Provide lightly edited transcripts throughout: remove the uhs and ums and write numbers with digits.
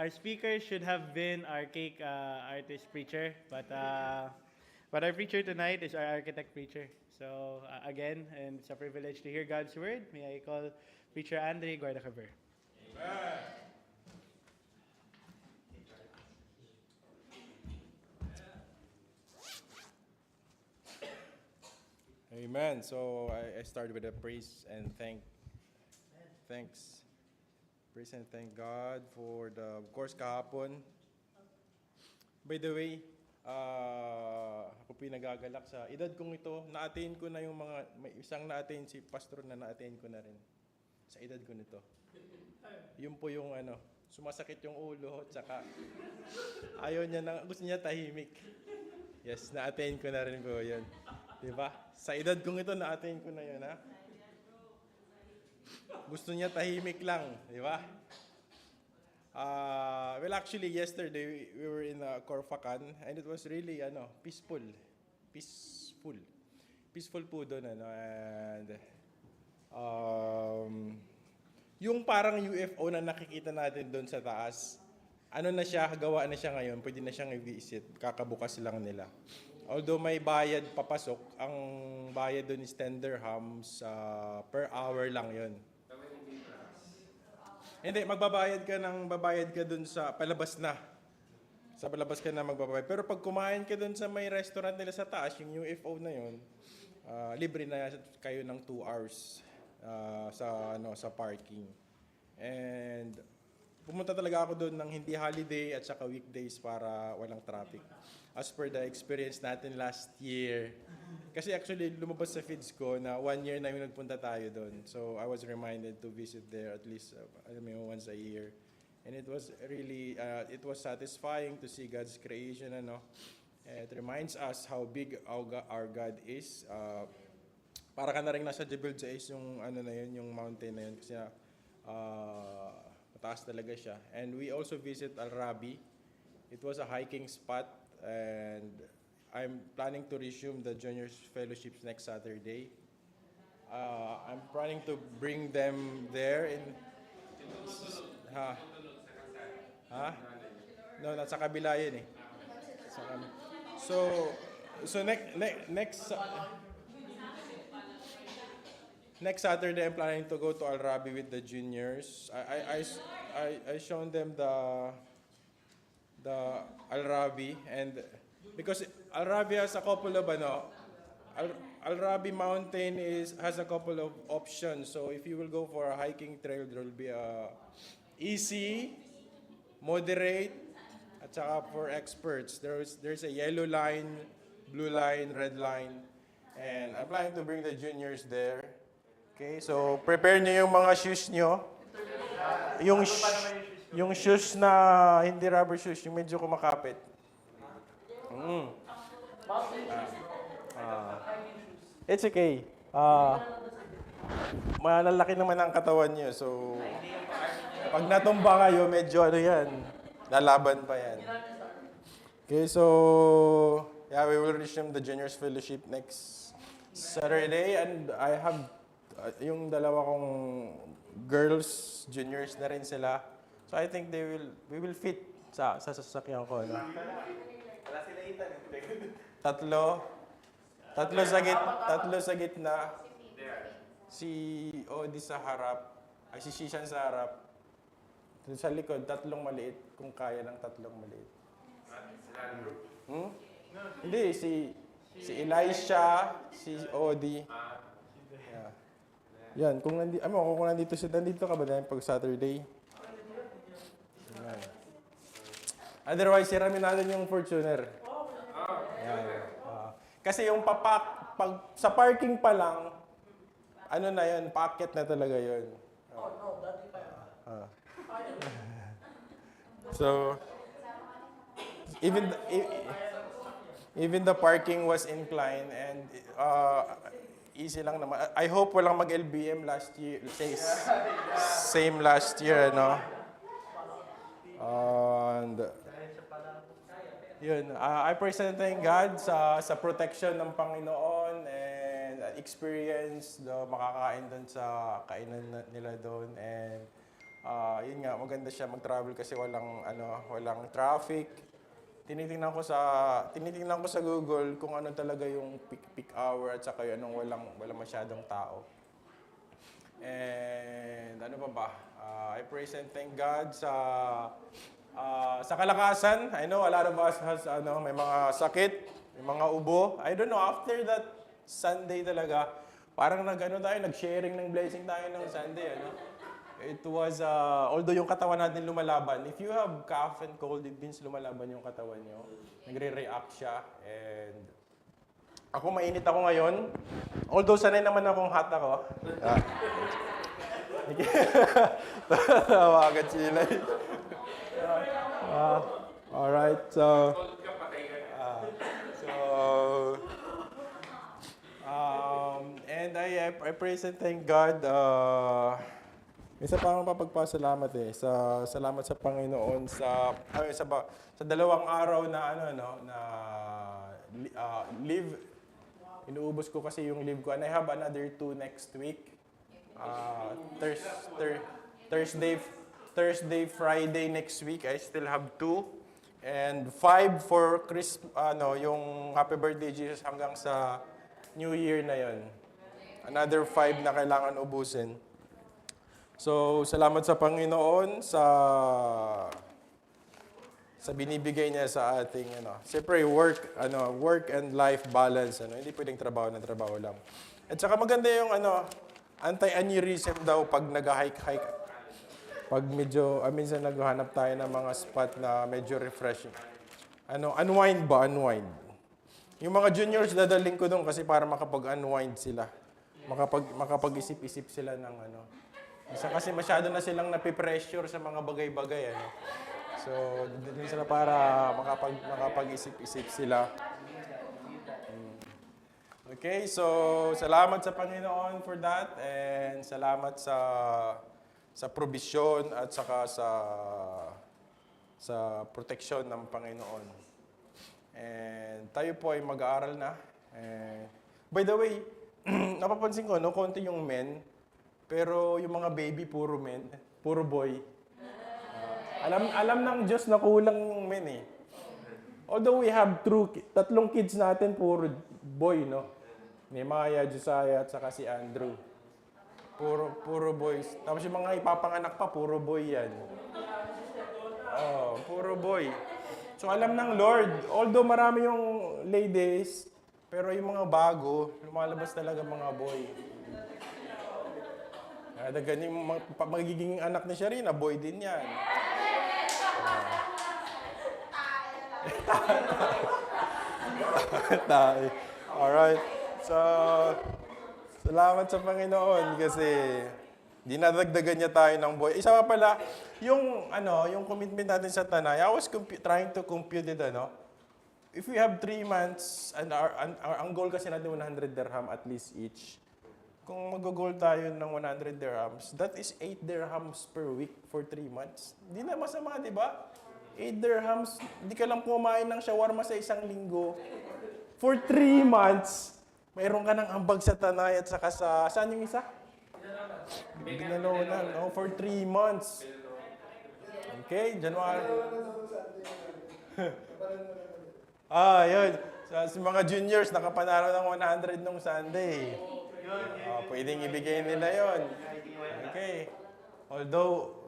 our speaker should have been our cake artist preacher, but our preacher tonight is our architect preacher. So again, and it's a privilege to hear God's word. May I call Preacher Andre Guardacaber. Amen. So I started with a praise and thanks. Praise and thank God for the, of course, kahapon. By the way, ako pinagagalak sa edad kong ito, na-attain ko na yung may isang na-attain si pastor na na-attain ko na rin. Sa edad ko nito. Yun po yung sumasakit yung ulo, tsaka gusto niya tahimik. Yes, na-attain ko na rin po yun. Diba? Sa edad kong ito, na-attain ko na yun, ha? Gusto niya tahimik lang, di ba? Well, actually, yesterday, we were in Corfacan, and it was really, peaceful. Peaceful. Peaceful po doon, and, yung parang UFO na nakikita natin doon sa taas, gawa na siya ngayon, pwede na siyang i-visit, kakabukas lang nila. Although may bayad papasok, ang bayad doon is 10 dirhams, per hour lang yon. Hindi, babayad ka doon sa palabas na. Sa palabas ka na magbabayad. Pero pag kumain ka doon sa may restaurant nila sa taas, yung UFO na yon, libre na kayo ng 2 hours sa parking. And pumunta talaga ako doon ng hindi holiday at saka weekdays para walang traffic. As per the experience natin last year. Kasi actually lumabas sa feeds ko na 1 year na yung nagpunta tayo doon. So I was reminded to visit there at least once a year. And it was really, it was satisfying to see God's creation. It reminds us how big our God is. Para ka na rin nasa Jebel Jais yung yung mountain na yun. Kasi mataas talaga siya. And we also visit Al Rabi. It was a hiking spot, and I'm planning to resume the juniors fellowships next Saturday. I'm planning to bring them there in No, nasa kabila yun eh. So next Saturday, I'm planning to go to Al Rabi with the juniors. I shown them the Al Rabi, and because Al Rabi has a couple of Al Rabi Mountain has a couple of options. So if you will go for a hiking trail, there will be a easy, moderate, at saka for experts. There's a yellow line, blue line, red line, and I'm planning to bring the juniors there. Okay, so prepare niyo yung mga shoes niyo. Yung shoes na hindi rubber shoes, yung medyo kumakapit. It's okay. Malalaki naman ang katawan niyo. So, pag natumba kayo, medyo yan. Lalaban pa yan. Okay, so, yeah, we will resume the juniors fellowship next Saturday. And I have yung dalawa kong girls, juniors na rin sila. So I think we will fit sa sasakyan ko. No? Tatlo sa gitna. Si Odi sa harap. Ay, si Shishan sa harap. Sa likod, tatlong maliit. Kung kaya ng tatlong maliit. Hindi, si Elisha, si Odi. Yeah. Yan, kung nandito ka ba dahil pag Saturday? Yan. Otherwise, siramin natin yung Fortuner. Yan. Kasi yung pag sa parking pa lang, na yun, packet na talaga yun. So, even the parking was inclined, and easy lang naman. I hope walang mag-LBM last year. Same last year, no? And yun, I personally thank God sa protection ng Panginoon, and experience makakain doon sa kainan nila doon, and Yun nga, maganda siya mag-travel kasi walang traffic. Tinitingnan ko sa Google kung ano talaga yung peak hour at saka yung walang masyadong tao. And ano pa ba? I praise and thank God sa kalakasan. I know a lot of us has may mga sakit, may mga ubo. I don't know, after that Sunday talaga, parang nag-sharing ng blessing tayo ng Sunday, It was, although yung katawan natin lumalaban, if you have cough and cold, it means lumalaban yung katawan nyo. Nagre-react siya. And ako, mainit ako ngayon. Although sanay naman akong hot ako. Tawagan sila. Alright, so and I praise and thank God. Isa pa akong papagpasalamat salamat sa Panginoon sa dalawang araw na leave. Inuubos ko kasi yung leave ko and I have another 2 next week. Thursday, Friday next week I still have 2 and 5 for yung Happy Birthday Jesus hanggang sa New Year na yon. Another 5 na kailangan ubusin. So, salamat sa Panginoon sa binibigay niya sa ating Siyempre work and life balance Hindi pwedeng trabaho ng trabaho lang. At saka maganda yung anti-aneurysm daw pag nag-hike. Pag medyo minsan naghahanap tayo ng mga spot na medyo refreshing. Unwind. Yung mga juniors dadaling ko doon kasi para makapag-unwind sila. Makapag-isip-isip sila ng kasi masyado na silang napipressure sa mga bagay-bagay. So, doon sila para makapag-isip-isip sila. Okay, so salamat sa Panginoon for that and salamat sa provision at saka sa protection ng Panginoon. And tayo po ay mag-aaral na. By the way, napapansin ko, konti yung men. Pero yung mga baby, puro men, puro boy. Alam ng Diyos na kulang yung men Although we have 3 kids natin, puro boy, May Maya, Josiah, at saka si Andrew. Puro boys. Tapos yung mga ipapanganak pa, puro boy yan. Puro boy. So alam ng Lord, although marami yung ladies, pero yung mga bago, lumalabas talaga mga boy. Yung magiging anak ni Sharina, boy din yan. Alright. So, salamat sa Panginoon kasi dinadagdagan niya tayo ng boy. Isa pa pala, yung commitment natin sa Tanay, I was trying to compute it, If we have 3 months, and ang goal kasi natin 100 dirham at least each, kung mag-goal tayo ng 100 dirhams, that is 8 dirhams per week for 3 months. Hindi na masama, di ba? 8 dirhams, hindi ka lang kumain ng shawarma sa isang linggo. For 3 months, mayroon ka ng ambag sa Tanay at saka saan yung isa? Binalonan. For 3 months. Okay, January. Yun. Sa mga juniors, nakapanalo ng 100 nung Sunday. Pwedeng ibigay nila yon. Okay. Although,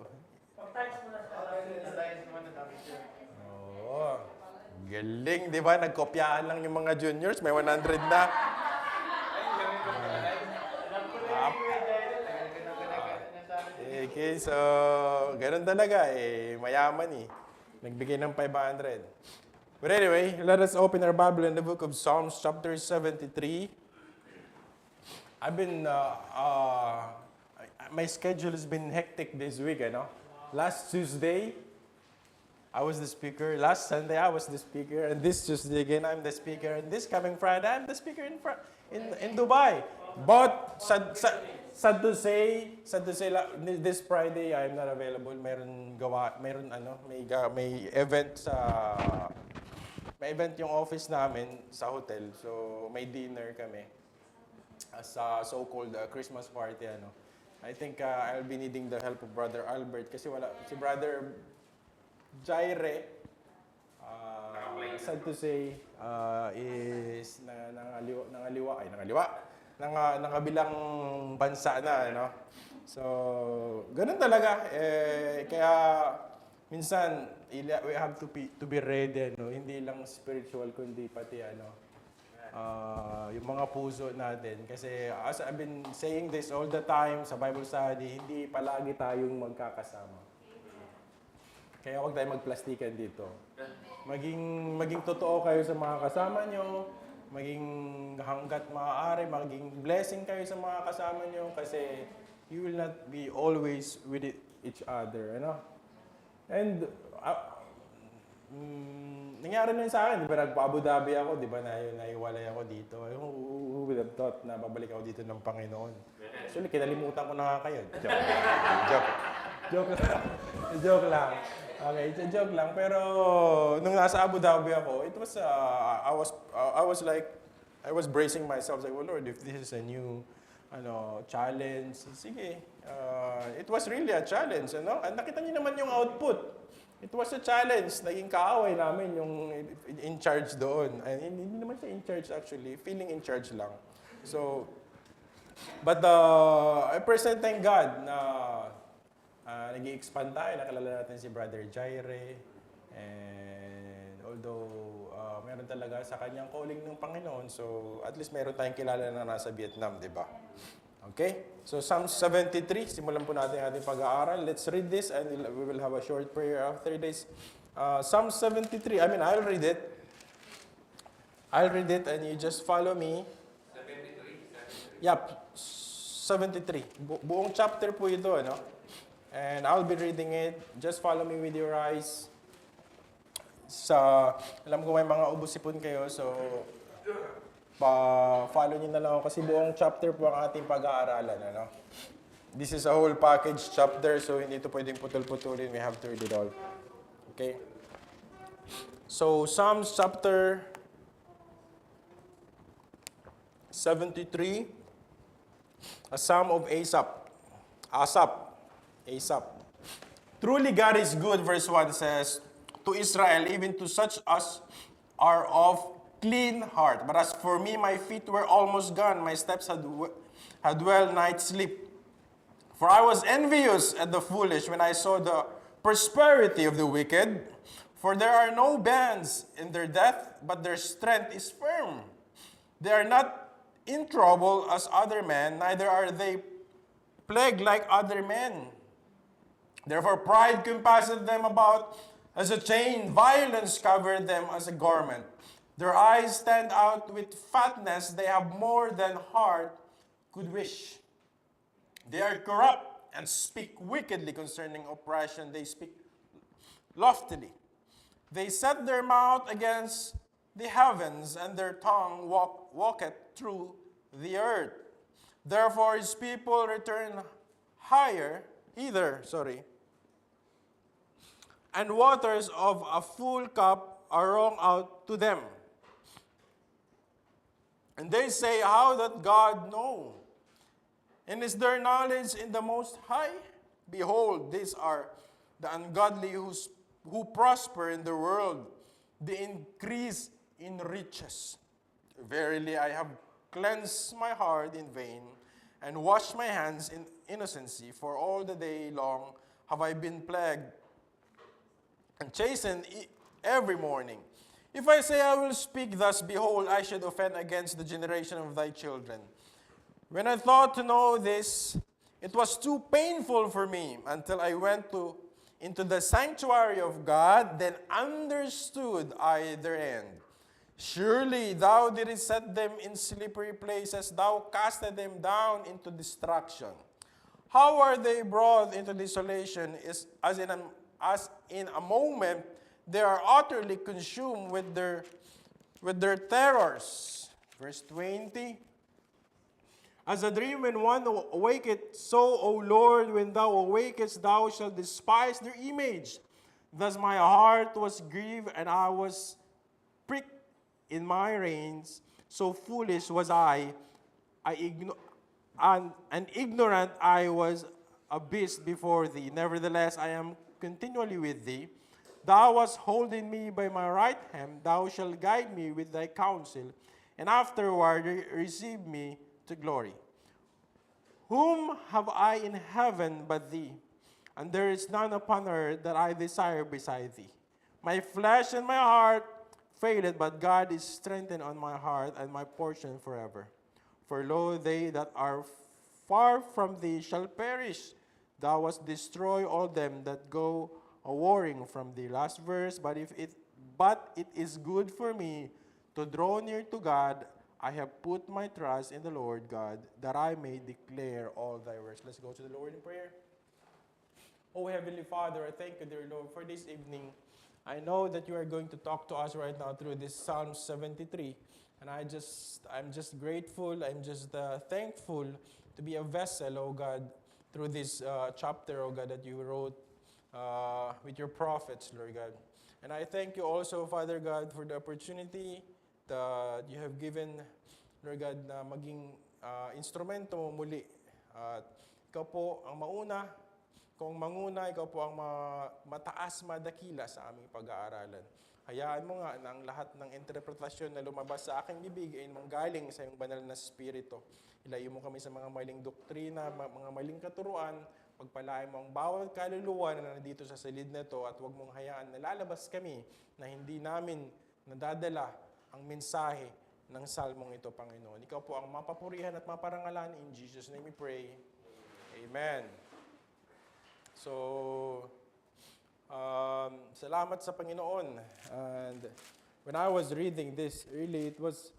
galing, di ba? Nagkopyaan lang yung mga juniors. May 100 na. Okay, so, ganun talaga. Mayaman Nagbigay ng 500. But anyway, let us open our Bible in the book of Psalms, chapter 73. I've been, my schedule has been hectic this week, Last Tuesday, I was the speaker. Last Sunday, I was the speaker. And this Tuesday again, I'm the speaker. And this coming Friday, I'm the speaker in Dubai. But sad to say, this Friday, I'm not available. May event may event yung office namin sa hotel. So, may dinner kami. Sa so-called Christmas party, I think I'll be needing the help of Brother Albert kasi si Brother Jaire, sad to say, is nangabilang bansa na, no? So, ganun talaga. Kaya, minsan, we have to be ready, no? Hindi lang spiritual, kundi pati, yung mga puso natin. Kasi, as I've been saying this all the time sa Bible study, hindi palagi tayong magkakasama. Kaya huwag tayo magplastikan dito. Maging totoo kayo sa mga kasama nyo, maging hanggat maaari, maging blessing kayo sa mga kasama nyo kasi you will not be always with each other, ano? And nangyari na yun sa akin, di ba nagpa-Abu Dhabi ako, di ba naiwalay ako dito. Who would have thought na babalik ako dito ng Panginoon? Actually, kinalimutan ko na nga kayo. Joke lang. Okay, it's a joke lang. Pero nung nasa Abu Dhabi ako, it was, I was bracing myself. Like, well, Lord, if this is a new challenge, sige. It was really a challenge, ano? And nakita niyo naman yung output. It was a challenge. Naging kaaway namin yung in charge doon. Hindi naman siya in charge actually. Feeling in charge lang. So, but I present thank God na nag-i-expand tayo. Nakalala natin si Brother Jaire. And although meron talaga sa kanyang calling ng Panginoon, so at least meron tayong kilala na nasa Vietnam, di ba? Okay? So Psalm 73, simulan po natin ating pag-aaral. Let's read this and we will have a short prayer after this. Psalm 73, I'll read it. I'll read it and you just follow me. 73? Yep, 73. Buong chapter po ito, ano? And I'll be reading it. Just follow me with your eyes. Alam ko may mga ubos-sipon kayo, so follow niyo na lang ako kasi buong chapter po ang ating pag-aaralan. Ano? This is a whole package chapter, so hindi ito pwedeng putol-putulin. We have to read it all. Okay? So, Psalms chapter 73, a psalm of Asaph. Truly God is good, verse 1 says, to Israel, even to such as are of clean heart. But as for me, my feet were almost gone. My steps had well nigh sleep. For I was envious at the foolish when I saw the prosperity of the wicked. For there are no bands in their death, but their strength is firm. They are not in trouble as other men, neither are they plagued like other men. Therefore pride compasseth them about as a chain, violence covered them as a garment. Their eyes stand out with fatness, they have more than heart could wish. They are corrupt and speak wickedly concerning oppression. They speak loftily. They set their mouth against the heavens, and their tongue walketh through the earth. Therefore his people return and waters of a full cup are wrung out to them. And they say, how doth God know? And is there knowledge in the Most High? Behold, these are the ungodly who prosper in the world, they increase in riches. Verily, I have cleansed my heart in vain, and washed my hands in innocency, for all the day long have I been plagued and chastened every morning. If I say I will speak thus, behold, I should offend against the generation of thy children. When I thought to know this, it was too painful for me until I went into the sanctuary of God, then understood I their end. Surely thou didst set them in slippery places, thou castest them down into destruction. How are they brought into desolation, as in a moment they are utterly consumed with their terrors. Verse 20. As a dream when one awaketh, so, O Lord, when thou awakest, thou shalt despise their image. Thus my heart was grieved, and I was pricked in my reins. So foolish was I and ignorant I was a beast before thee. Nevertheless, I am continually with thee. Thou wast holding me by my right hand. Thou shalt guide me with thy counsel, and afterward receive me to glory. Whom have I in heaven but thee? And there is none upon earth that I desire beside thee. My flesh and my heart faileth, but God is strengthened on my heart and my portion forever. For lo, they that are far from thee shall perish. Thou wast destroy all them that go a warring from thee. Last verse, but it is good for me to draw near to God. I have put my trust in the Lord God, that I may declare all thy works. Let's go to the Lord in prayer. Oh, Heavenly Father, I thank you, dear Lord, for this evening. I know that you are going to talk to us right now through this Psalm 73. And I'm just grateful, I'm just thankful to be a vessel, oh God, through this chapter, oh God, that you wrote with your prophets, Lord God. And I thank you also, Father God, for the opportunity that you have given, Lord God, na maging instrumento mo muli. At ikaw po ang mauna, kung manguna, ikaw po ang mataas, madakila sa aming pag-aaralan. Hayaan mo nga na ang lahat ng interpretasyon na lumabas sa aking bibig ay manggaling sa iyong banal na spirito. Ilayo mo kami sa mga maling doktrina, mga maling katuruan. Pagpalain mo ang bawat kaluluwa na nandito sa silid na ito at huwag mong hayaan na lalabas kami na hindi namin nadadala ang mensahe ng salmong ito, Panginoon. Ikaw po ang mapapurihan at maparangalan. In Jesus' name we pray. Amen. So, salamat sa Panginoon. And when I was reading this, really, it was,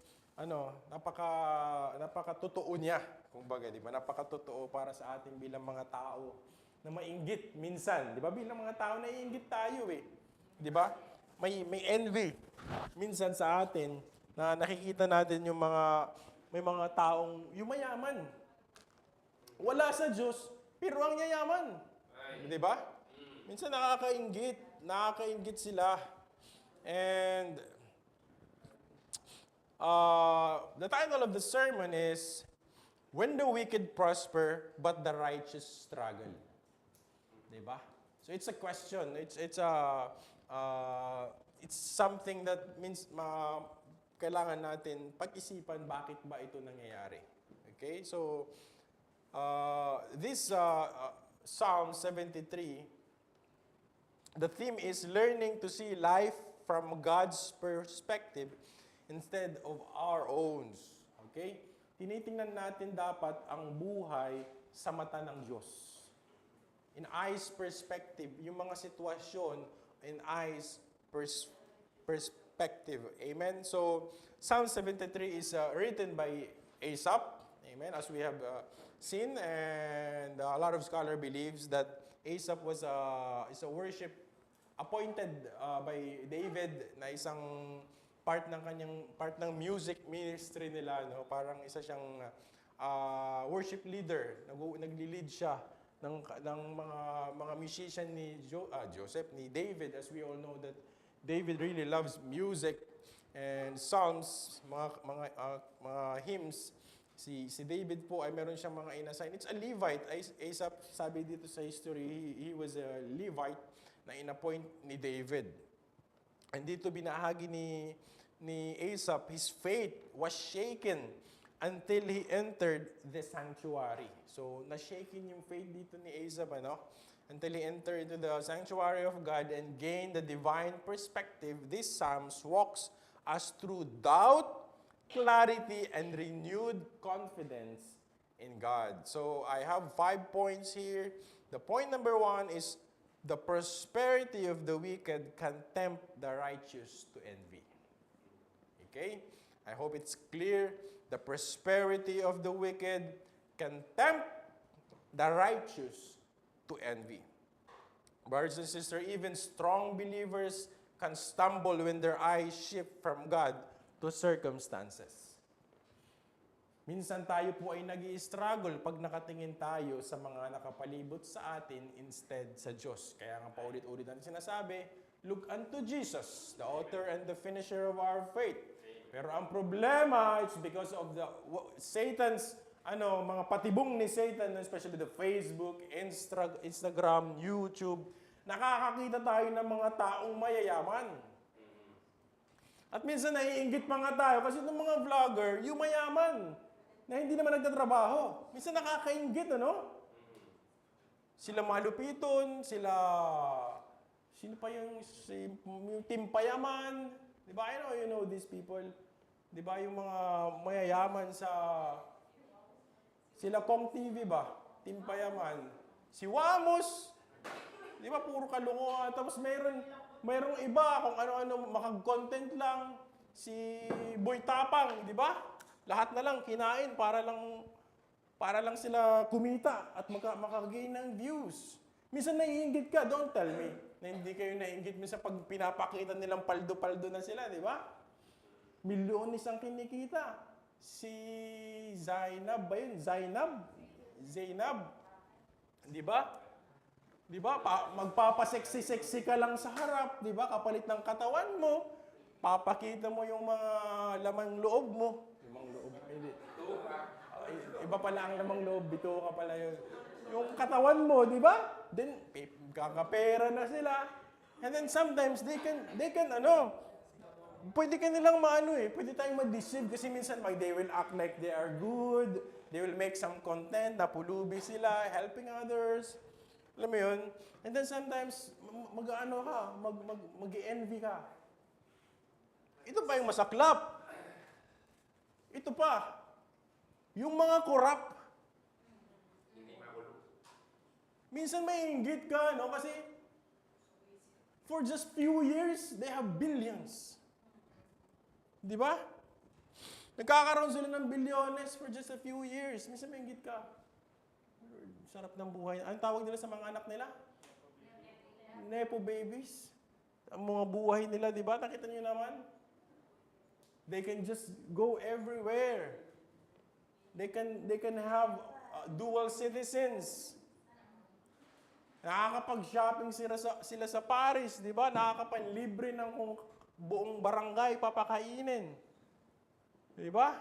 napakatotoo niya. Kumbaga, di ba? Napakatotoo para sa ating bilang mga tao na mainggit minsan. Di ba? Bilang mga tao, naiinggit tayo eh. Di ba? May envy minsan sa atin na nakikita natin may mga taong yumayaman. Wala sa Diyos, pero ang yayaman. Di ba? Minsan nakakainggit sila. And the title of the sermon is, When the Wicked Prosper, but the Righteous Struggle. Di ba? So it's a question. It's something that means kailangan natin pag-isipan bakit ba ito nangyayari. Okay? So, this Psalm 73, the theme is learning to see life from God's perspective instead of our own. Okay? Tinitingnan natin dapat ang buhay sa mata ng Diyos. In eyes perspective, yung mga sitwasyon in eyes perspective. Amen? So, Psalm 73 is written by Asaph. Amen? As we have seen, and a lot of scholar believes that Asaph is a worship appointed by David na isang part ng music ministry nila, no? Parang isa siyang worship leader. Nagli-lead siya ng mga musician ni Joseph, ni David, as we all know that David really loves music and songs, mga hymns. Si David po ay meron siyang mga inassign. It's a Levite. Asaph, sabi dito sa history, he was a Levite na inappoint ni David. And dito binahagi ni Asaph, his faith was shaken until he entered the sanctuary. So, na-shaken yung faith dito ni Asaph, until he entered into the sanctuary of God and gained the divine perspective. This Psalms walks us through doubt, clarity, and renewed confidence in God. So, I have 5 points here. The point number 1 is the prosperity of the wicked can tempt the righteous to envy. Okay? I hope it's clear. The prosperity of the wicked can tempt the righteous to envy. Brothers and sisters, even strong believers can stumble when their eyes shift from God to circumstances. Minsan tayo po ay nag-i-struggle pag nakatingin tayo sa mga nakapalibot sa atin instead sa Diyos. Kaya nga paulit-ulit natin sinasabi, look unto Jesus, the author and the finisher of our faith. Pero ang problema, it's because of Satan's mga patibong ni Satan, especially the Facebook, Instagram, YouTube, nakakakita tayo ng mga taong mayayaman. At minsan naiinggit pa nga tayo kasi ng mga vlogger, yung mayaman, na hindi naman nagtatrabaho. Minsan nakakainggit, ano? Sila Malupiton, sino pa yung Team Payaman, di ba? You know these people. Di ba yung mga mayayaman sila Kong TV ba? Team Payaman. Si Wamos, di ba puro kalokohan. Tapos mayroong iba kung ano-ano makag-content lang. Si Boy Tapang, di ba? Lahat na lang kinain para lang sila kumita at makagain ng views. Minsan naiinggit ka, don't tell me na hindi kayo naiinggit minsan pag pinapakita nilang paldo-paldo na sila, di ba? Milyones ang kinikita. Si Zainab ba yun? Zainab. Di ba? Di ba? Magpapaseksi-seksi ka lang sa harap, di ba? Kapalit ng katawan mo, papakita mo yung mga lamang loob mo. Lamang loob. Iba pala ang lamang loob, bito ka pala yun. Yung katawan mo, di ba? Then, kakapera na sila. And then sometimes, they can pwede ka nilang pwede tayong ma-deceive kasi minsan they will act like they are good, they will make some content, napulubi sila, helping others. Alam mo yun? And then sometimes, mag-envy ka. Ito pa yung masaklap. Ito pa. Yung mga corrupt. Minsan may inggit ka, no? Kasi for just few years, they have billions. Di ba? Nagkakaroon sila ng bilyones for just a few years. Minsan may inggit ka. Lord, sarap ng buhay. Anong tawag nila sa mga anak nila? Nepo babies. Ang mga buhay nila, di ba? Nakita niyo naman? They can just go everywhere. They can have dual citizens. Nakakapag-shopping sila sa Paris, di ba? Nakakapanlibre ng buong barangay papakainin. Di ba?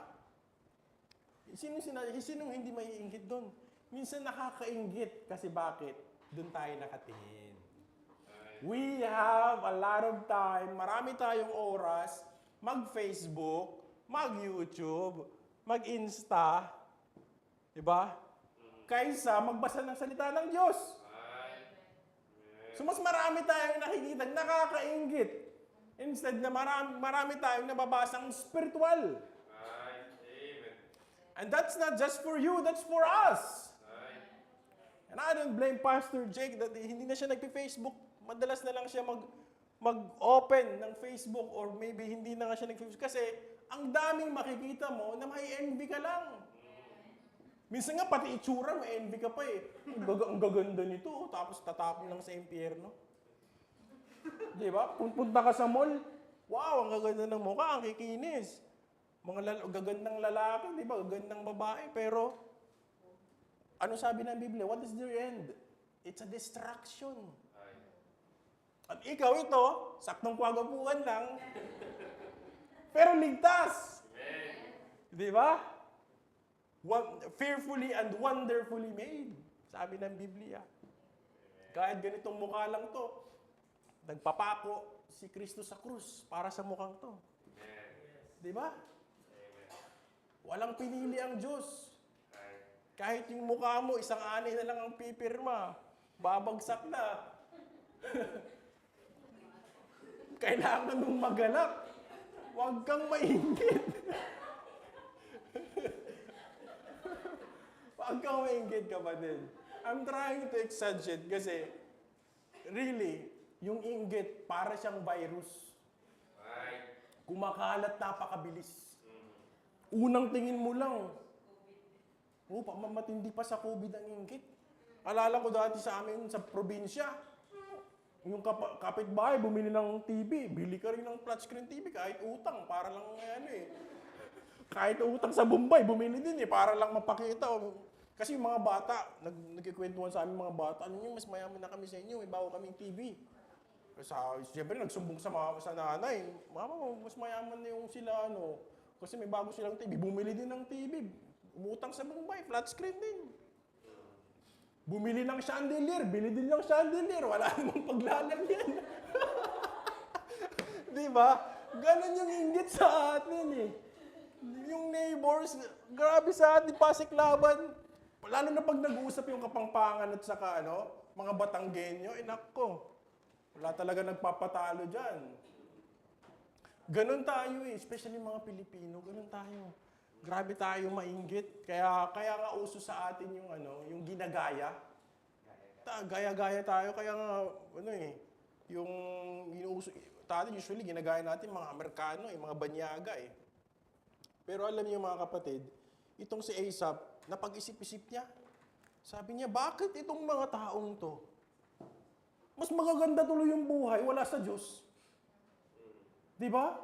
Sinong hindi maiinggit doon? Minsan nakakainggit kasi bakit? Doon tayo nakatingin. We have a lot of time, marami tayong oras, mag-Facebook, mag-YouTube, mag-Insta, di ba? Kaysa magbasa ng salita ng Diyos. So mas marami tayong nakikita, nakakainggit. Instead na marami tayong nababasang spiritual. And that's not just for you, that's for us. And I don't blame Pastor Jake that hindi na siya nagpi-Facebook. Madalas na lang siya mag-open ng Facebook or maybe hindi na nga siya nag-Facebook. Kasi ang daming makikita mo na may envy ka lang. Minsan nga pati itsura, may envy ka pa eh. Ang gaganda nito, tapos tatapon lang sa impyerno. Di ba? Punta ka sa mall, wow, ang gaganda ng mukha, ang kikinis. Mga gagandang lalaki, di ba? Gagandang babae, pero ano sabi ng Biblia? What is their end? It's a distraction. At ikaw ito, saktong kwagapuan lang, pero ligtas. Di ba? Fearfully and wonderfully made. Sabi ng Biblia. Kahit ganitong mukha lang to, nagpapako si Kristo sa krus para sa mukhang to. Di ba? Walang pinili ang Diyos. Kahit yung mukha mo, isang ani na lang ang pipirma, babagsak na. Kailangan mong magalak. Huwag kang mainggit. Huwag kang mainggit, kapatid. I'm trying to exaggerate kasi really, yung inggit para siyang virus. Kumakalat napakabilis. Unang tingin mo lang, matindi pa sa COVID ang inggit. Alala ko dati sa amin sa probinsya, yung kapitbahay bumili ng TV, bili ka rin ng flat screen TV kahit utang, para lang kahit utang sa Bombay, bumili din para lang mapakita. Kasi yung mga bata, nagkikwentuhan sa amin mga bata, mas mayaman na kami sa inyo, may bago kaming TV. Siyempre, nagsumbong sa nanay, mama, mas mayaman na yung sila, kasi may bago silang TV. Bumili din ng TV. umutang sa Mumbai, flat screen din. Bumili ng chandelier, bili din ng chandelier, wala namang paglalagyan. Di ba? Ganon yung inggit sa atin eh. Yung neighbors, grabe sa atin, pasiklaban. Lalo na pag nag-uusap yung Kapampangan at saka mga Batanggenyo, nako, wala talaga nagpapatalo dyan. Ganon tayo eh, especially mga Pilipino, ganon tayo. Grabe tayo mainggit. Kaya nga uso sa atin yung ginagaya. Gaya-gaya tayo, kaya nga, yung inuuso, usually ginagaya natin mga Amerikano, mga banyaga eh. Pero alam niyo mga kapatid, itong si Asaph, napag-isip-isip niya. Sabi niya, bakit itong mga taong to? Mas magaganda tuloy yung buhay, wala sa Diyos. Di ba?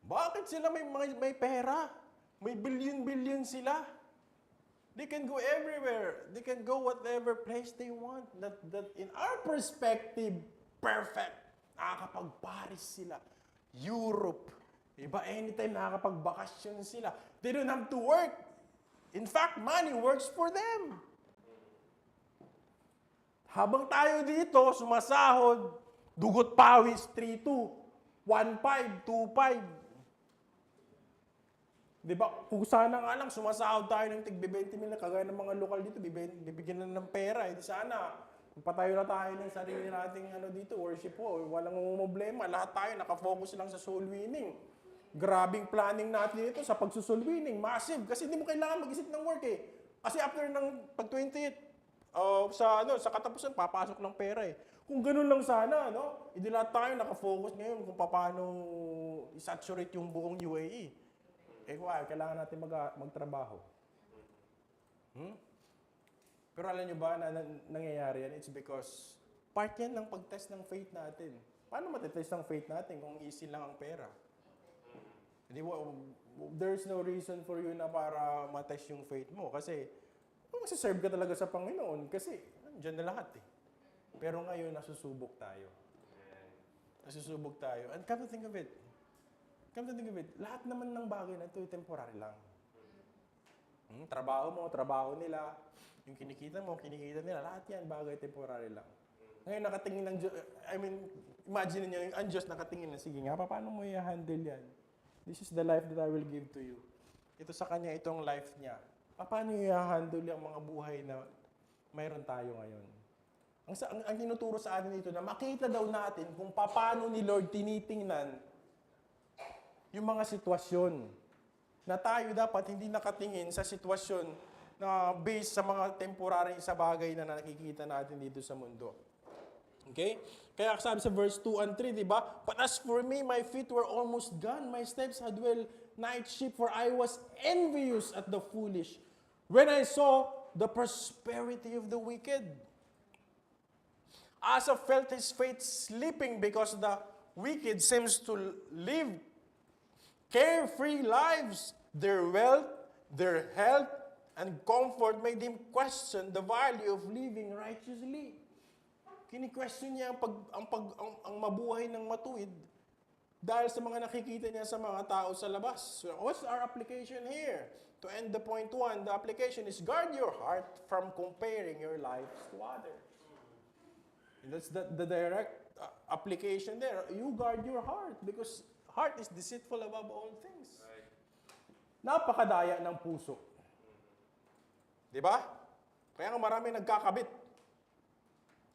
Bakit sila may pera? May billion-billion sila. They can go everywhere. They can go whatever place they want. That in our perspective, perfect. Nakakapag-Paris sila. Europe. Diba? Anytime nakakapag-bakasyon sila. They don't have to work. In fact, money works for them. Habang tayo dito, sumasahod, dugot pawis, 3-2, 1-5, 2-5. Diba? Kung sana nga lang, sumasahod tayo ng tig-20 mil na kagaya ng mga lokal dito, bibigyan na ng pera. Di sana, patayo na tayo ng sarili nating dito, worship po. Walang problema. Lahat tayo nakafocus lang sa soul winning. Grabing planning natin dito sa pagsusoul winning. Massive. Kasi hindi mo kailangan mag-isip ng work eh. Kasi after ng pag-28, sa katapusan, papasok ng pera eh. Kung ganun lang sana, hindi lahat tayo nakafocus ngayon kung paano i-saturate yung buong UAE. Kailangan natin magtrabaho. Pero alam nyo ba na nangyayari yan? It's because part yan ng pag-test ng faith natin. Paano matitest ng faith natin kung easy lang ang pera? There's no reason for you na para matest yung faith mo. Kasi, masiserve ka talaga sa Panginoon. Kasi, dyan na lahat eh. Pero ngayon, nasusubok tayo. Nasusubok tayo. And come to think of it, lahat naman ng bagay na ito ay temporary lang. Trabaho mo, trabaho nila. Yung kinikita mo, kinikita nila. Lahat yan, bagay temporary lang. Ngayon, nakatingin ng Diyos, imagine niyo, ang Diyos nakatingin na, sige nga, paano mo i-handle yan? This is the life that I will give to you. Ito sa Kanya, itong life niya. Paano i-handle yung mga buhay na mayroon tayo ngayon? Ang tinuturo sa atin dito na makita daw natin kung paano ni Lord tinitingnan yung mga sitwasyon na tayo dapat hindi nakatingin sa sitwasyon na based sa mga temporary sa bagay na nakikita natin dito sa mundo. Okay? Kaya sabi sa verse 2 and 3, di ba? But as for me, my feet were almost gone. My steps had well night shift, for I was envious at the foolish when I saw the prosperity of the wicked. Asa felt his faith slipping because the wicked seems to live carefree lives. Their wealth, their health, and comfort made him question the value of living righteously. Kini-question niya ang mabuhay ng matuwid dahil sa mga nakikita niya sa mga tao sa labas. So, what's our application here? To end the point 1, the application is guard your heart from comparing your lives to others. And that's the direct application there. You guard your heart because heart is deceitful above all things. Napakadaya ng puso. Di ba? Kaya nga marami nagkakabit.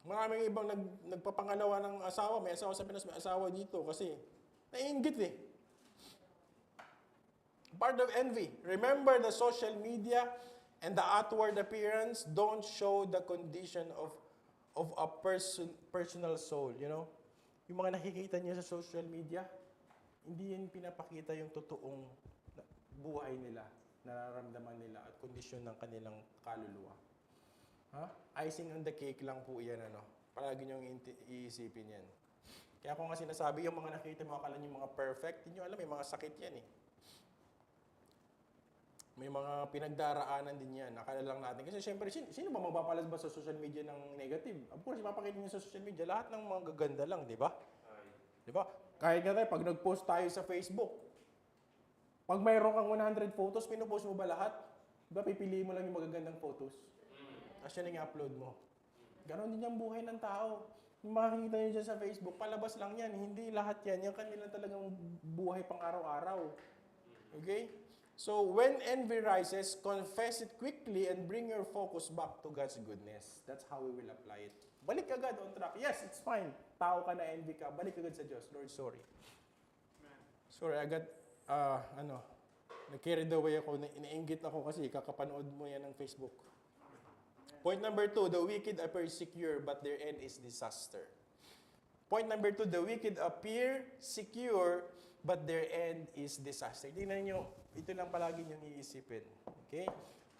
Maraming ibang nagpapangalawa ng asawa. May asawa sa Pinas, may asawa dito kasi naiinggit eh. Part of envy. Remember, the social media and the outward appearance don't show the condition of a personal soul, you know? Yung mga nakikita niya sa social media, hindi yan pinapakita yung totoong buhay nila, nararamdaman nila at kondisyon ng kanilang kaluluwa. Icing on the cake lang po yan, Palagi niyong iisipin yan. Kaya kung nga sinasabi, yung mga nakita mo, akala niyo mga perfect, hindi nyo alam, may mga sakit yan eh. May mga pinagdaraanan din yan. Akala lang natin. Kasi syempre, sino ba magpapalabas sa social media ng negative? Of course, ipapakita niyo sa social media, lahat ng mga gaganda lang, di ba? Di ba? Kahit nga tayo, pag nag-post tayo sa Facebook, pag mayroon kang 100 photos, pinupost mo ba lahat? Diba, pipiliin mo lang yung magagandang photos. Tapos yun yung upload mo. Ganon din yung buhay ng tao. Yung makikita nyo dyan sa Facebook, palabas lang yan. Hindi lahat yan. Yung kanila talagang buhay pang araw-araw. Okay? So, when envy rises, confess it quickly and bring your focus back to God's goodness. That's how we will apply it. Balik agad on track. Yes, it's fine. Tao ka na, envy ka. Balik agad sa Diyos. Lord, sorry. Sorry, agad, nag-carried away ako. Iniinggit ako kasi kakapanood mo yan ng Facebook. Point number 2, the wicked appear secure, but their end is disaster. Point number 2, the wicked appear secure, but their end is disaster. Tingnan nyo, ito lang palagi nyo iisipin. Okay?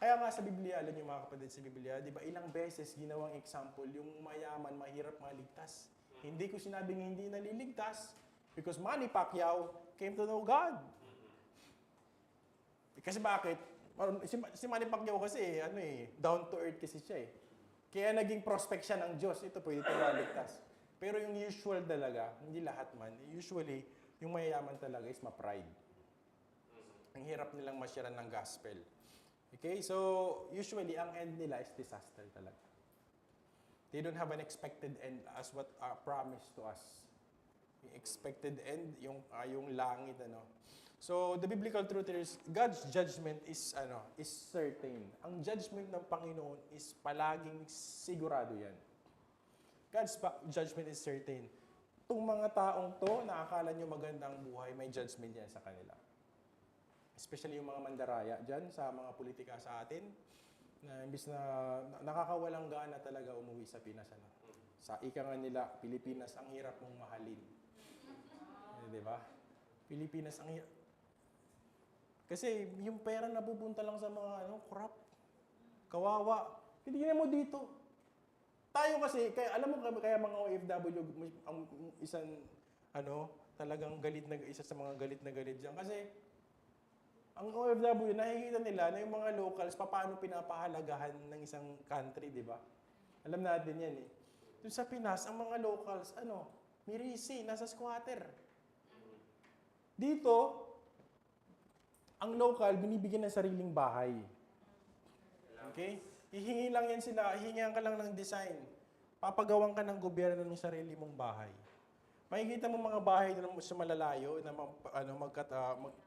Kaya nga sa Biblia, alam nyo mga kapatid sa Biblia, di ba ilang beses ginawang example, yung mayaman, mahirap maligtas. Hindi ko sinabing hindi naliligtas, because Manny Pacquiao came to know God. Kasi bakit? Si Manny Pacquiao kasi, down to earth kasi siya eh. Kaya naging prospect siya ng Diyos. Ito pwede ito maligtas. Pero yung usual talaga, hindi lahat man, usually, yung mayayaman talaga is ma-pride. Ang hirap nilang masyaran ng gospel. Okay? So, usually, ang end nila is disaster talaga. They don't have an expected end as what promised to us. Yung expected end, yung langit, So, the biblical truth is, God's judgment is certain. Ang judgment ng Panginoon is palaging sigurado yan. God's judgment is certain. Itong mga taong to, na akala nyo magandang buhay, may judgment yan sa kanila. Especially yung mga mandaraya dyan, sa mga politika sa atin, na imbis na nakakawalang gana talaga umuwi sa Pinas. Sa ika nga nila, Pilipinas, ang hirap mong mahalin. Di ba? Pilipinas, ang hirap. Kasi yung pera napupunta lang sa mga corrupt. Kawawa. Hindi mo dito. Tayo kasi, kaya alam mo kaya mga OFW, ang isang talagang isa sa mga galit na galit diyan kasi ang OFW nakikita nila na yung mga locals paano pinapahalagahan ng isang country, di ba? Alam natin 'yan eh. Doon sa Pinas, ang mga locals mirisi, nasa squatter. Dito, ang local, binibigyan ng sariling bahay. Okay? Hihingi lang yan sila, hihingihan ka lang ng design. Papagawan ka ng gobyerno ng sarili mong bahay. Makikita mo mga bahay na sa malalayo, na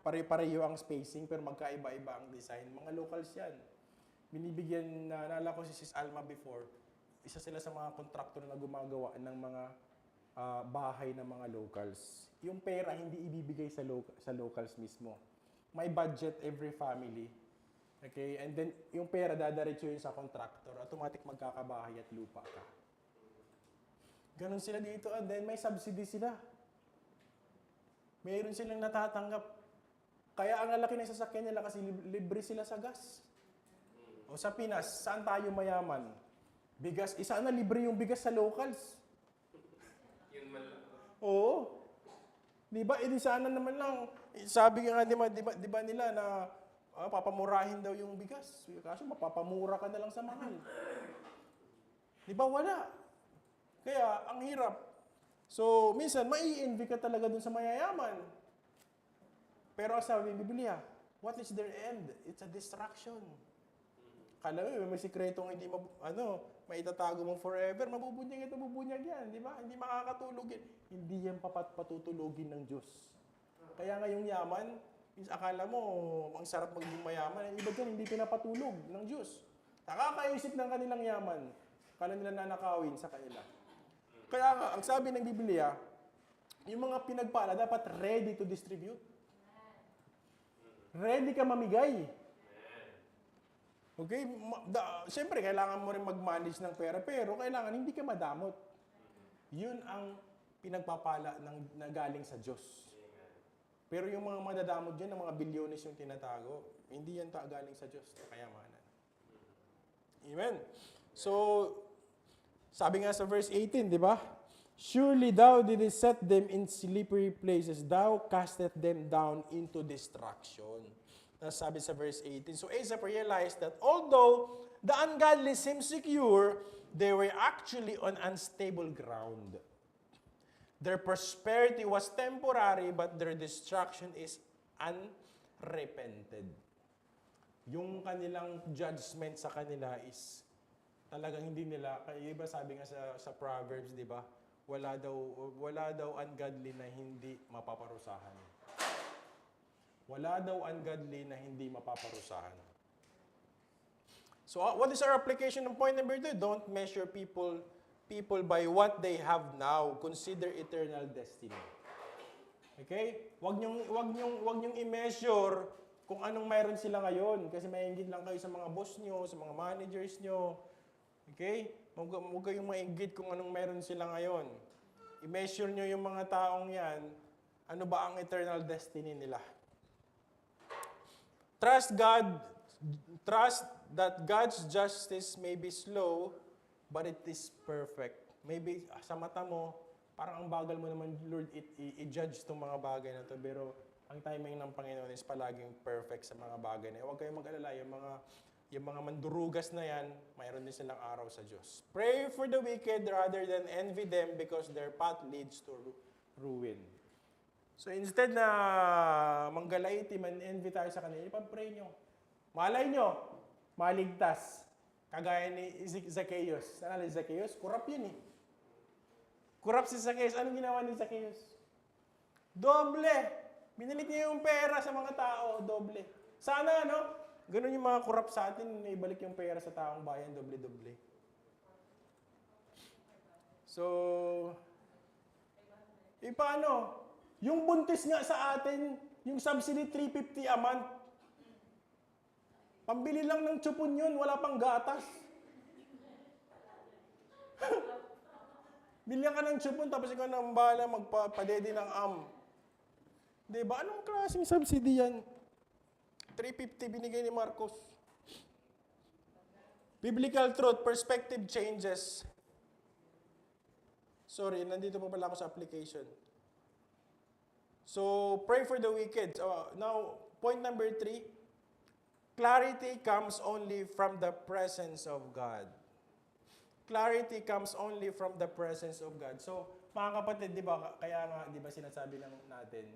pare-pareho ang spacing, pero magkaiba-iba ang design. Mga locals yan. Binibigyan, naalala ko si Sis Alma before, isa sila sa mga kontraktor na gumagawa ng mga bahay ng mga locals. Yung pera, hindi ibibigay sa locals mismo. May budget every family. Okay? And then, yung pera, dadaretso yun sa contractor. Automatic magkakabahay at lupa ka. Ganon sila dito. And then, may subsidy sila. Mayroon silang natatanggap. Kaya ang lalaki ng sasakyan nila kasi libre sila sa gas. O sa Pinas, saan tayo mayaman? Bigas. Isa na libre yung bigas sa locals. Oo. Diba? Di sana naman lang, sabi nga di ba nila na papamurahin daw yung bigas. Kaso mapapamura ka na lang sa mahal. Di ba? Wala. Kaya, ang hirap. So, minsan, mai-envy ka talaga dun sa mayayaman. Pero sabi ng Biblia, what is their end? It's a distraction. Kala mo, may sikretong hindi maitatago mo forever, mabubunyag yan, di ba? Hindi makakatulog yan. Hindi yan patutulogin ng Diyos. Kaya ngayong yaman, akala mo, ang sarap maging mayaman. Iba dyan, hindi pinapatulog ng Diyos. Nakakaisip ng kanilang yaman. Kala nila nanakawin sa kanila. Kaya nga, ang sabi ng Biblia, yung mga pinagpala dapat ready to distribute. Ready ka mamigay. Okay? Siyempre, kailangan mo rin mag-manage ng pera, pero kailangan hindi ka madamot. Yun ang pinagpapala na galing sa Diyos. Pero yung mga madadamot dyan, ng mga bilyones yung tinatago, hindi yan galing sa Diyos, kayamanan. Amen? So, sabi nga sa verse 18, di ba? Surely thou didst set them in slippery places, thou casteth them down into destruction. Sabi sa verse 18. So Asaph realized that although the ungodly seemed secure, they were actually on unstable ground. Their prosperity was temporary, but their destruction is unrepented. yung kanilang judgment sa kanila is talagang hindi nila, kaya iba sabi nga sa Proverbs, di ba? Wala daw ungodly na hindi mapaparusahan. Wala daw ungodly na hindi mapaparusahan. So what is our application ng point number 2? Don't measure people by what they have now. Consider eternal destiny. Okay? Wag niyong i-measure kung anong mayroon sila ngayon kasi mainggit lang kayo sa mga boss niyo, sa mga managers niyo. Okay? Huwag kayong mainggit kung anong mayroon sila ngayon. I-measure niyo yung mga taong 'yan. Ano ba ang eternal destiny nila? Trust that God's justice may be slow, but it is perfect. Maybe sa mata mo, parang ang bagal mo naman, Lord, i-judge itong mga bagay na to. Pero ang timing ng Panginoon is palaging perfect sa mga bagay na yan. Huwag kayong mag-alala, yung mga mandurugas na yan, mayroon din silang araw sa Diyos. Pray for the wicked rather than envy them because their path leads to ruin. So instead na manggalaiti, man-envy tayo sa kanila, ipag-pray nyo. Malay nyo, maligtas. Kagaya ni Zacchaeus. Saan na Zacchaeus? Kurap yun eh. Kurap si Zacchaeus. Anong ginawa ni Zacchaeus? Doble. Binilit niya yung pera sa mga tao. Doble. Sana, ganun yung mga kurap sa atin, ibalik yung pera sa taong bayan, doble-doble. So, paano? Yung buntis nga sa atin, yung subsidy 350 a month, pambili lang ng tsupon yun, wala pang gatas. Bilhan ka ng tsupon, tapos ikaw nang bahala magpadede ng Diba? Anong klaseng subsidy yan? 350 binigay ni Marcos. Biblical truth, perspective changes. Sorry, nandito pa pala ako sa application. So, pray for the wicked. Now, point number 3. Clarity comes only from the presence of God. Clarity comes only from the presence of God. So, mga kapatid, di ba, kaya nga, di ba sinasabi lang natin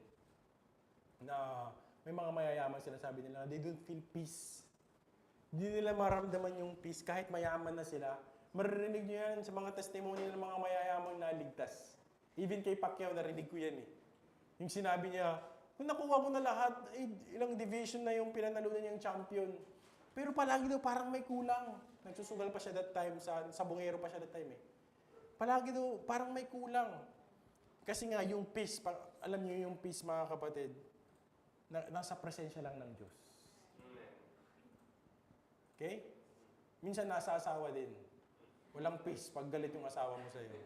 na may mga mayayaman sinasabi nila na they don't feel peace. Hindi nila maramdaman yung peace kahit mayaman na sila. Maririnig nyo yan sa mga testimony ng mga mayayamang naligtas. Even kay Pacquiao, narinig ko yan eh. Yung sinabi niya, kung nakuha ko na lahat, ilang division na yung pinanalunan niyang champion. Pero palagi daw parang may kulang. Nagsusugal pa siya that time, sa bungero pa siya that time eh. Palagi daw parang may kulang. Kasi nga yung peace, alam niyo yung peace mga kapatid, nasa presensya lang ng Diyos. Okay? Minsan nasa asawa din. Walang peace pag galit yung asawa mo sa'yo.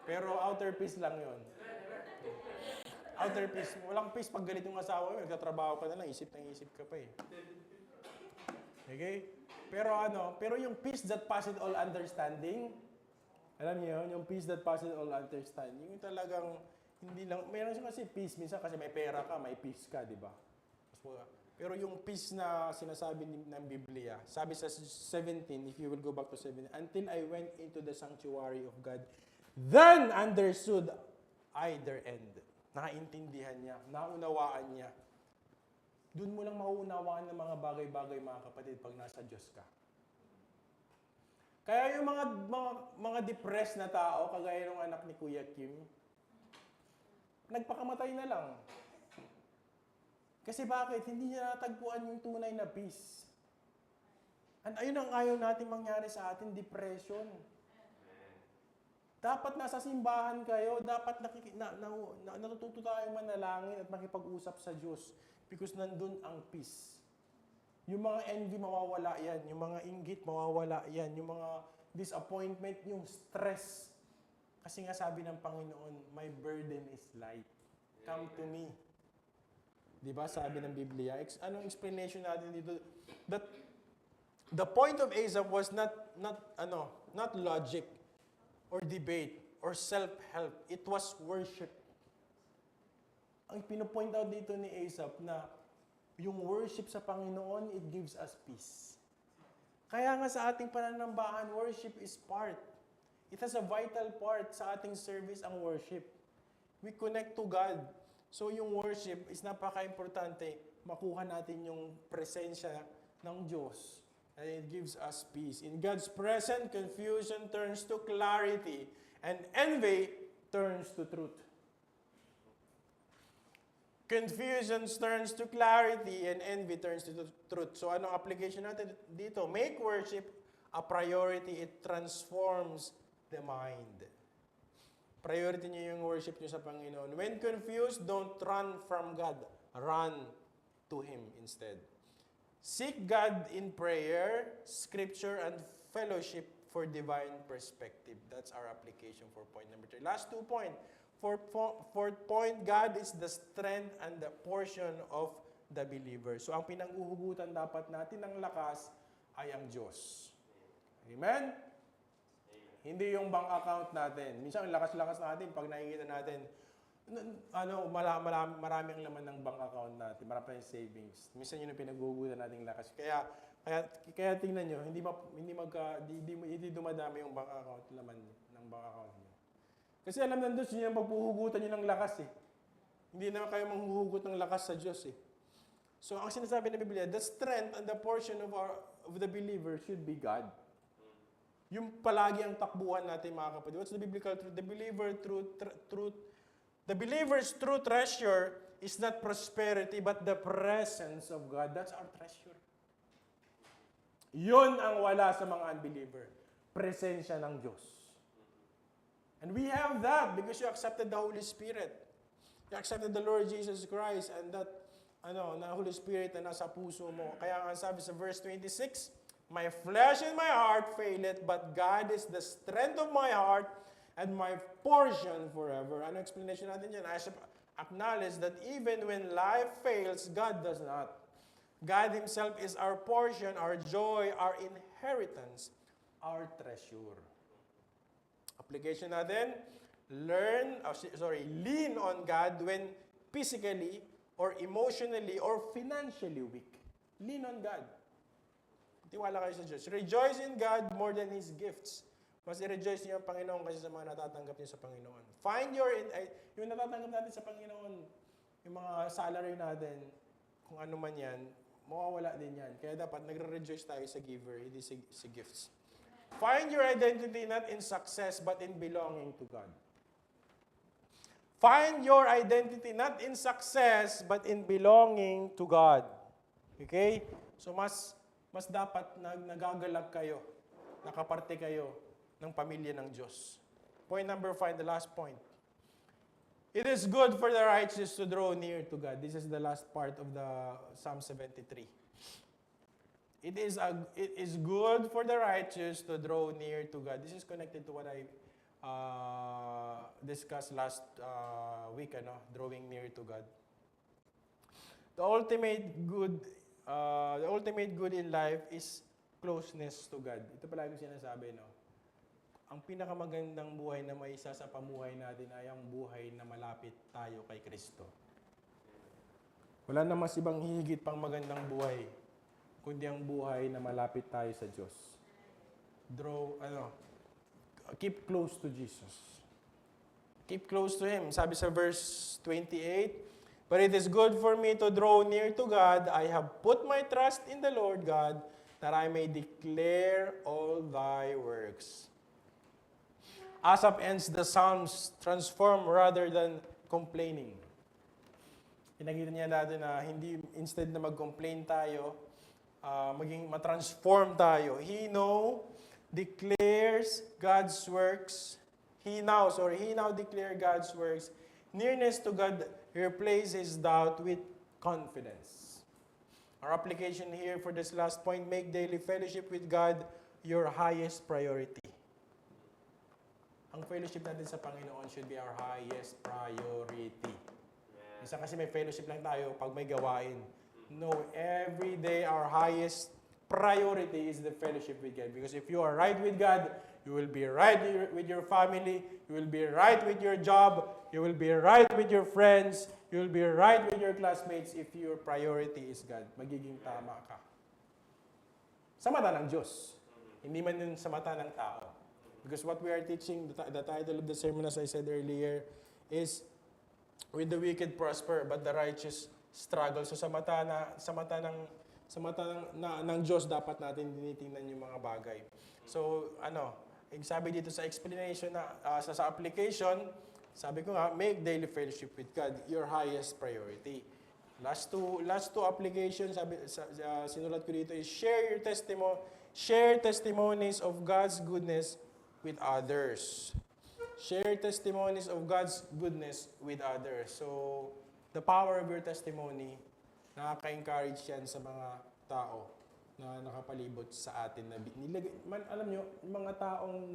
Pero outer peace lang yon. Outer peace. Walang peace pag galit yung asawa mo. Nagtatrabaho ka na lang, isip ka pa eh. Okay? Pero yung peace that passes all understanding, alam niyo yung peace that passes all understanding, yung talagang, hindi lang, mayroon siya kasi peace, minsan kasi may pera ka, may peace ka, di ba? Pero yung peace na sinasabi ng Biblia, sabi sa 17, if you will go back to 17, until I went into the sanctuary of God, then understood I their end. Nakaintindihan niya, naunawaan niya. Doon mo lang mauunawaan ng mga bagay-bagay, mga kapatid, pag nasa Diyos ka. Kaya yung mga depressed na tao, kagaya ng anak ni Kuya Kim, nagpakamatay na lang. Kasi bakit? Hindi niya natagpuan yung tunay na peace. And ayun ang ayaw natin mangyari sa atin, depression. Dapat nasa simbahan kayo, dapat natututo tayong manalangin at makipag-usap sa Diyos because nandun ang peace. Yung mga envy mawawala yan, yung mga inggit mawawala yan, yung mga disappointment, yung stress. Kasi nga sabi ng Panginoon, my burden is light. Come to me. Diba sabi ng Biblia? Anong explanation natin dito? That the point of Asaph was not logic or debate or self-help. It was worship. Ang pinopoint out dito ni Asaph na yung worship sa Panginoon, it gives us peace. Kaya nga sa ating pananambahan, worship is part. It has a vital part sa ating service ang worship. We connect to God. So yung worship is napaka-importante. Makuha natin yung presensya ng Diyos. And it gives us peace. In God's presence, confusion turns to clarity. And envy turns to truth. Confusion turns to clarity and envy turns to truth. So anong application natin dito? Make worship a priority. It transforms the mind. Priority niyo yung worship niyo sa Panginoon. When confused, don't run from God. Run to Him instead. Seek God in prayer, scripture, and fellowship for divine perspective. That's our application for point number 3. Last 2 points. Fourth point, God is the strength and the portion of the believer. So ang pinanghuhugutan dapat natin ng lakas ay ang Diyos. Amen? Hindi yung bank account natin. Minsan ang lakas-lakas natin pag nakikita natin, marami ang laman ng bank account natin, marami tayong savings. Minsan yun ang pinaghuhugutan nating lakas. Kaya tingnan nyo, hindi dumadami yung bank account laman ng bank account nyo. Kasi alam ng Diyos, yun yung pagpuhugutan nyo ng lakas eh. Hindi naman kayo manghuhugot ng lakas sa Diyos eh. So, ang sinasabi ng Biblia, the strength and the portion of the believer should be God. Yung palagi ang takbuhan natin, mga kapatid. What's the biblical truth? The believer's true treasure is not prosperity, but the presence of God. That's our treasure. Yun ang wala sa mga unbeliever. Presensya ng Diyos. And we have that because you accepted the Holy Spirit. You accepted the Lord Jesus Christ and that na Holy Spirit na nasa puso mo. Kaya ang sabi sa verse 26, my flesh and my heart faileth, but God is the strength of my heart and my portion forever. Ano explanation natin dyan? I should acknowledge that even when life fails, God does not. God Himself is our portion, our joy, our inheritance, our treasure. Application natin, lean on God when physically or emotionally or financially weak. Lean on God. Tiwala kayo sa Diyos. Rejoice in God more than His gifts. Mas i-rejoice niyo ang Panginoon kasi sa mga natatanggap niyo sa Panginoon. Yung natatanggap natin sa Panginoon, yung mga salary natin, kung ano man yan, mawawala din yan. Kaya dapat nagre-rejoice tayo sa giver, hindi sa gifts. Find your identity not in success, but in belonging to God. Find your identity not in success, but in belonging to God. Okay? So mas dapat nagagalak kayo, nakaparte kayo ng pamilya ng Diyos. Point number 5, the last point. It is good for the righteous to draw near to God. This is the last part of the Psalm 73. It is good for the righteous to draw near to God. This is connected to what I discussed last week, drawing near to God. The ultimate good in life is closeness to God. Ito pala yung sinasabi, no? Ang pinakamagandang buhay na may isa sa pamuhay natin ay ang buhay na malapit tayo kay Kristo. Wala na mas ibang higit pang magandang buhay, kundi ang buhay na malapit tayo sa Diyos. Keep close to Jesus. Keep close to Him. Sabi sa verse 28, but it is good for me to draw near to God. I have put my trust in the Lord God, that I may declare all Thy works. Asaph ends the Psalms transform rather than complaining. Pinakita niya natin na instead na mag-complain tayo, maging matransform tayo. He now declares God's works. He now declares God's works. Nearness to God replaces doubt with confidence. Our application here for this last point, make daily fellowship with God your highest priority. Ang fellowship natin sa Panginoon should be our highest priority. Isa kasi may fellowship lang tayo pag may gawain. No, every day our highest priority is the fellowship with God. Because if you are right with God, you will be right with your family, you will be right with your job, you will be right with your friends, you will be right with your classmates if your priority is God. Magiging tama ka. Sa mata ng Diyos. Hindi man yun sa mata ng tao. Because what we are teaching, the title of the sermon, as I said earlier, is with the wicked prosper, but the righteous struggle. So sa mata sa mata ng Diyos dapat natin tinitingnan yung mga bagay. So, sabi dito sa explanation sa application, sabi ko nga, make daily fellowship with God your highest priority. Last two applications, sinulat ko dito is share testimonies of God's goodness with others. Share testimonies of God's goodness with others. So, the power of your testimony, nakaka-encourage yan sa mga tao na nakapalibot sa atin. Alam nyo, yung mga taong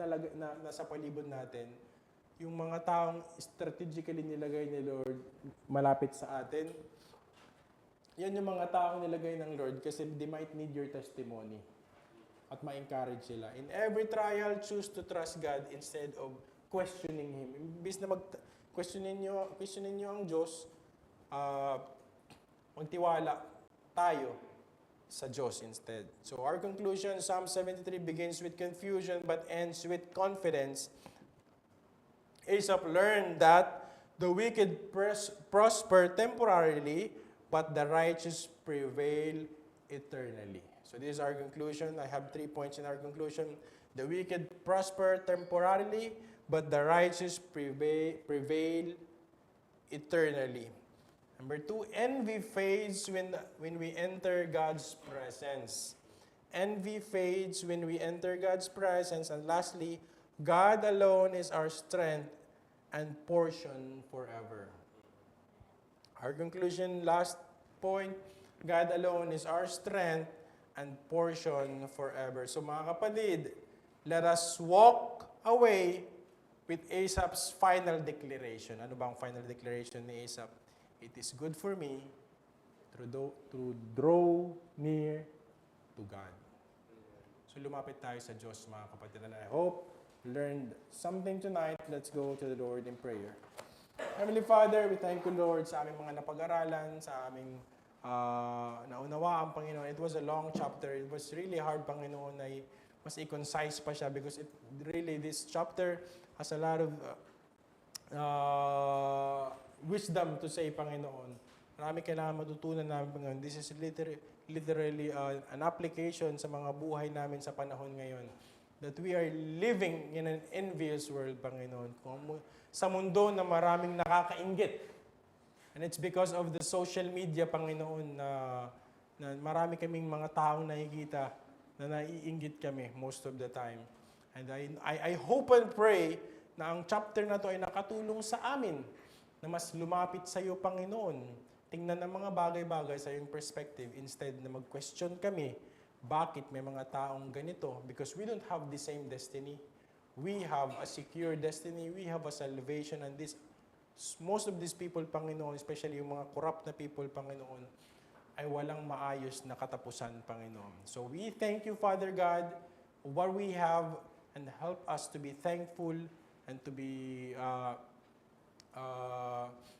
nasa palibot natin, yung mga taong strategically nilagay ni Lord malapit sa atin, yan yung mga taong nilagay ng Lord kasi they might need your testimony at ma-encourage sila. In every trial, choose to trust God instead of questioning Him. Imbis na questionin nyo ang Diyos, magtiwala tayo sa Diyos instead. So our conclusion, Psalm 73 begins with confusion but ends with confidence. Asaph learned that the wicked prosper temporarily, but the righteous prevail eternally. So this is our conclusion. I have 3 points in our conclusion. The wicked prosper temporarily, but the righteous prevail eternally. Number 2, envy fades when we enter God's presence. Envy fades when we enter God's presence. And lastly, God alone is our strength and portion forever. Our conclusion, last point, God alone is our strength and portion forever. So mga kapatid, let us walk away with Asaph's final declaration. Ano ba ang final declaration ni Asaph? It is good for me to draw near to God. So lumapit tayo sa Diyos, mga kapatid. And I hope you learned something tonight. Let's go to the Lord in prayer. Heavenly Father, we thank you, Lord, sa aming mga napag-aralan, sa aming naunawaan, Panginoon. It was a long chapter. It was really hard, Panginoon, na mas i-concise pa siya because this chapter has a lot of wisdom to say, Panginoon. Marami kailangan matutunan namin, Panginoon. This is literally an application sa mga buhay namin sa panahon ngayon. That we are living in an envious world, Panginoon. Sa mundo na maraming nakakainggit. And it's because of the social media, Panginoon, na marami kaming mga taong nakikita na naiinggit kami most of the time. And I hope and pray na ang chapter na to ay nakatulong sa amin na mas lumapit sa iyo, Panginoon. Tingnan ang mga bagay-bagay sa iyong perspective instead na mag-question kami, bakit may mga taong ganito? Because we don't have the same destiny. We have a secure destiny. We have a salvation. And most of these people, Panginoon, especially yung mga corrupt na people, Panginoon, ay walang maayos na katapusan, Panginoon. So we thank you, Father God, for what we have, and help us to be thankful and to be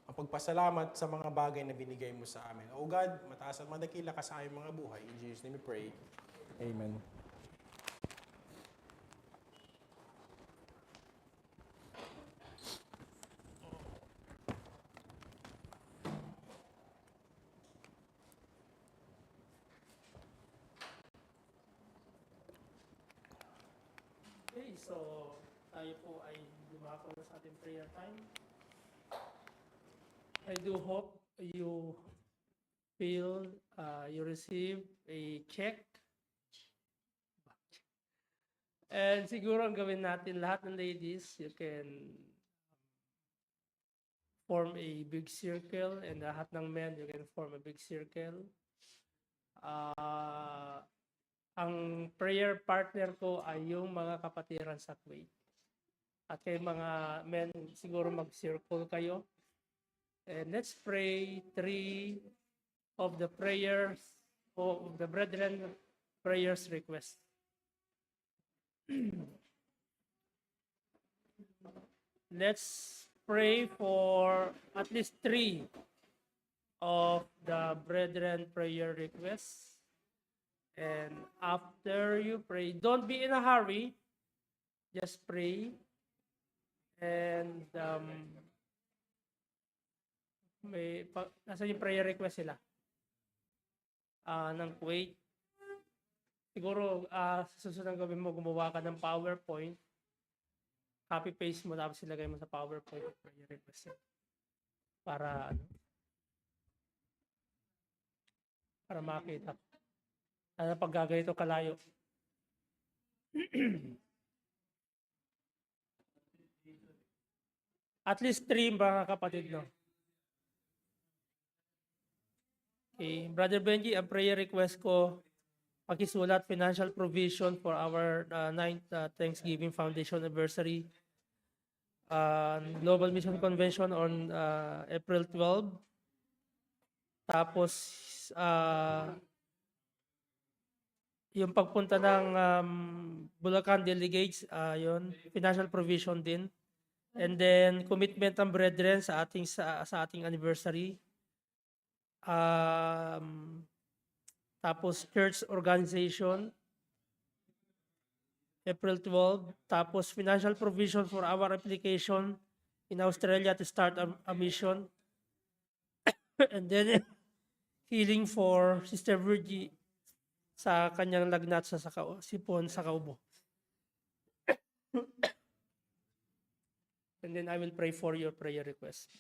mapagpasalamat sa mga bagay na binigay mo sa amin. O God, mataas at madakila ka sa aming mga buhay. In Jesus' name we pray. Amen. Okay, so tayo po ay dumako na sa ating prayer time. I do hope you feel you receive a check. And siguro ang gawin natin, lahat ng ladies, you can form a big circle, and lahat ng men, you can form a big circle. Ang prayer partner ko ay yung mga kapatiran sa Kuwait. At kay mga men, siguro mag-circle kayo. And let's pray 3 of the prayers of the brethren prayers request. Let's pray for at least 3 of the brethren prayer requests. And after you pray, don't be in a hurry. Just pray. And nasa yung prayer request sila? ng Kuwait. Siguro, sa susunod ang gawin mo, gumawa ka ng PowerPoint, copy-paste mo, tapos ilagay mo sa PowerPoint prayer request. Para, para makita. Ano pag gaganito kalayo. At least 3 mga kapatid, no? Okay. Brother Benji, ang prayer request ko, pakisulat financial provision for our 9th Thanksgiving Foundation anniversary. Global Mission Convention on April 12. Tapos, yung pagpunta ng Bulacan delegates, yun, financial provision din. And then, commitment ng brethren sa ating anniversary. Tapos, church organization, April 12. Tapos, financial provision for our application in Australia to start a mission. And then, healing for Sister Virgie sa kanyang lagnat sa sipon sa kaubo. And then I will pray for your prayer request.